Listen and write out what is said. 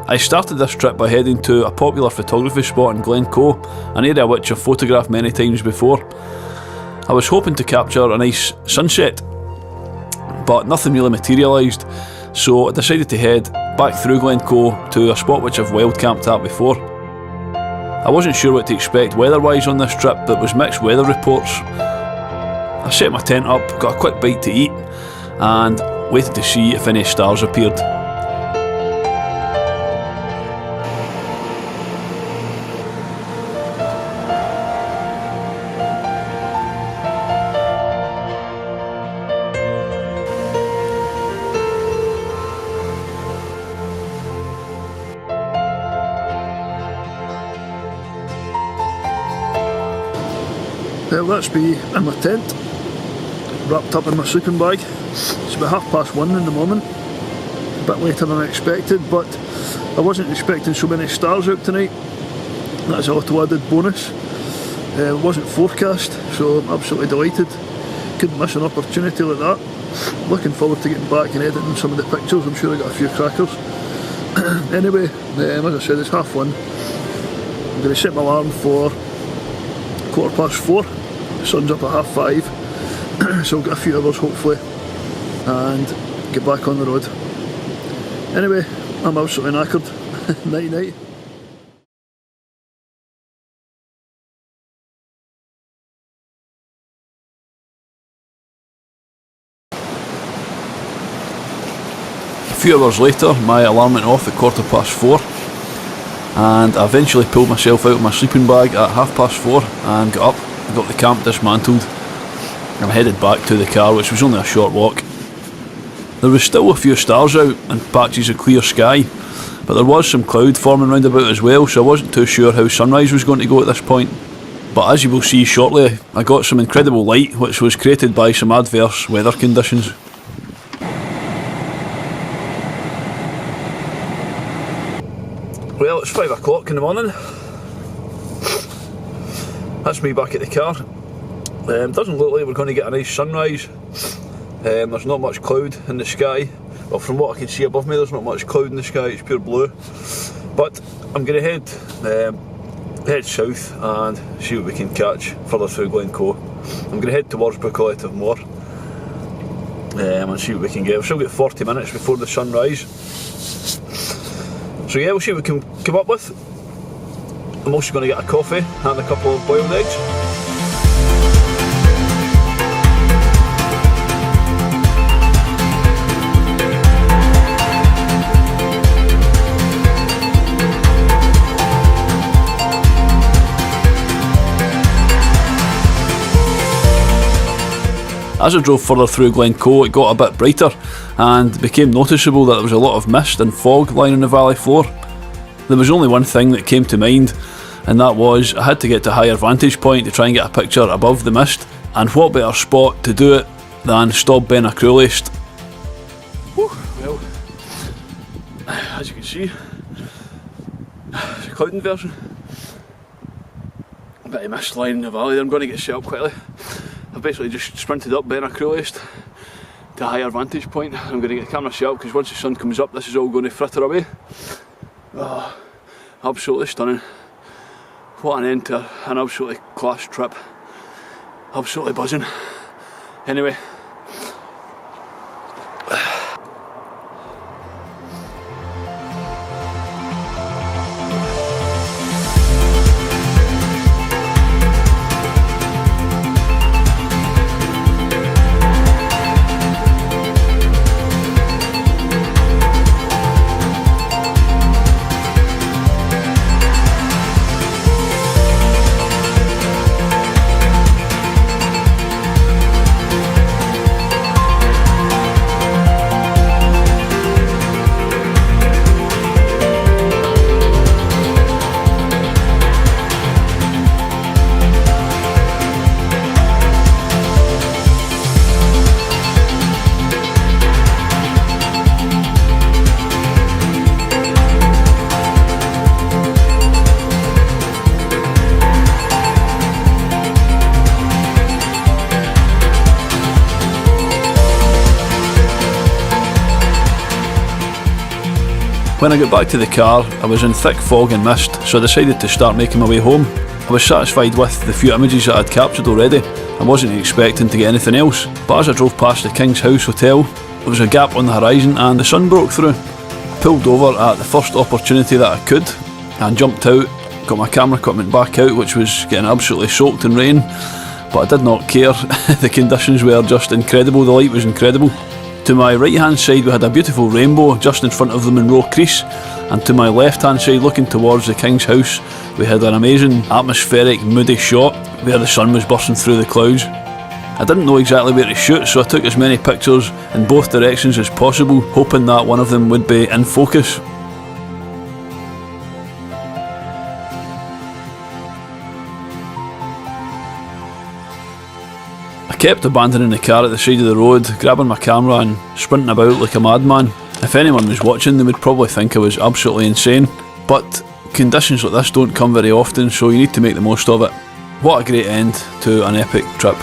I started this trip by heading to a popular photography spot in Glencoe, an area which I've photographed many times before. I was hoping to capture a nice sunset, but nothing really materialised, so I decided to head back through Glencoe to a spot which I've wild camped at before. I wasn't sure what to expect weather-wise on this trip, but it was mixed weather reports. I set my tent up, got a quick bite to eat, and waited to see if any stars appeared. Well, that's me in my tent, wrapped up in my sleeping bag. It's about 1:30 in the morning, a bit later than I expected, but I wasn't expecting so many stars out tonight. That's a little added bonus. It wasn't forecast, so I'm absolutely delighted. Couldn't miss an opportunity like that. Looking forward to getting back and editing some of the pictures. I'm sure I got a few crackers. Anyway, as I said, it's 1:30. I'm going to set my alarm for 4:15. The sun's up at 5:30, so I'll get a few hours hopefully and get back on the road. Anyway, I'm absolutely knackered. Night night. A few hours later, my alarm went off at 4:15, and I eventually pulled myself out of my sleeping bag at 4:30 and got up, got the camp dismantled, and headed back to the car, which was only a short walk. There was still a few stars out and patches of clear sky, but there was some cloud forming round about as well, so I wasn't too sure how sunrise was going to go at this point. But as you will see shortly, I got some incredible light, which was created by some adverse weather conditions. Well, it's 5 o'clock in the morning. That's me back at the car. Doesn't look like we're going to get a nice sunrise. There's not much cloud in the sky. Well, from what I can see above me, there's not much cloud in the sky, it's pure blue. But I'm going to head south and see what we can catch further through Glencoe. I'm going to head towards Buccleuch of Moor and see what we can get. We've still got 40 minutes before the sunrise. So yeah, we'll see what we can come up with. I'm also going to get a coffee and a couple of boiled eggs. As I drove further through Glencoe, it got a bit brighter and became noticeable that there was a lot of mist and fog lying on the valley floor. There was only one thing that came to mind, and that was I had to get to a higher vantage point to try and get a picture above the mist, and what better spot to do it than Stob Ben Acrylist. Well, as you can see, it's a cloud inversion. A bit of mist lying in the valley there. I'm going to get set up quickly. I've basically just sprinted up Ben Acrylist to a higher vantage point. I'm going to get the camera set up because once the sun comes up, this is all going to fritter away. Oh, absolutely stunning. What an end to an absolutely class trip. Absolutely buzzing. Anyway. When I got back to the car, I was in thick fog and mist, so I decided to start making my way home. I was satisfied with the few images that I'd captured already. I wasn't expecting to get anything else, but as I drove past the King's House Hotel, there was a gap on the horizon and the sun broke through. I pulled over at the first opportunity that I could and jumped out, got my camera equipment back out, which was getting absolutely soaked in rain, but I did not care. The conditions were just incredible, the light was incredible. To my right hand side we had a beautiful rainbow just in front of the Monroe Crease, and to my left hand side looking towards the King's House we had an amazing atmospheric moody shot where the sun was bursting through the clouds. I didn't know exactly where to shoot, so I took as many pictures in both directions as possible, hoping that one of them would be in focus. I kept abandoning the car at the side of the road, grabbing my camera and sprinting about like a madman. If anyone was watching, they would probably think I was absolutely insane, but conditions like this don't come very often, so you need to make the most of it. What a great end to an epic trip.